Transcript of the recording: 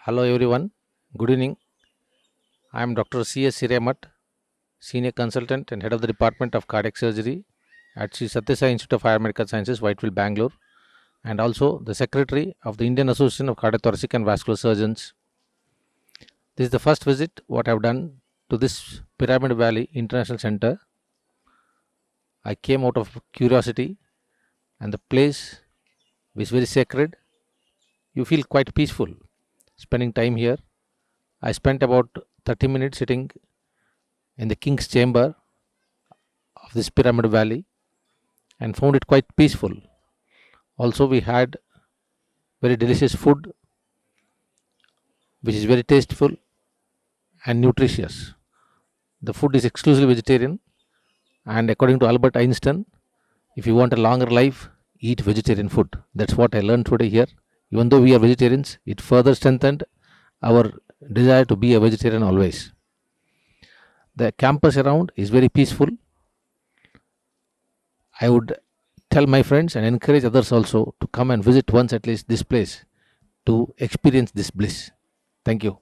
Hello everyone, good evening. I am Dr. C.S. Rahmat, Senior Consultant and Head of the Department of Cardiac Surgery at Sri Sathya Sai Institute of Higher Medical Sciences, Whitefield, Bangalore, and also the Secretary of the Indian Association of Cardiothoracic and Vascular Surgeons. This is the first visit what I have done to this Pyramid Valley International Center. I came out of curiosity, and the place is very sacred. You feel quite peaceful spending time here. I spent about 30 minutes sitting in the king's chamber of this Pyramid Valley and found it quite peaceful. Also, we had very delicious food which is very tasteful and nutritious. The food is exclusively vegetarian, and according to Albert Einstein, if you want a longer life, eat vegetarian food. That's what I learned today here. Even though we are vegetarians, it further strengthened our desire to be a vegetarian always. The campus around is very peaceful. I would tell my friends and encourage others also to come and visit once at least this place to experience this bliss. Thank you.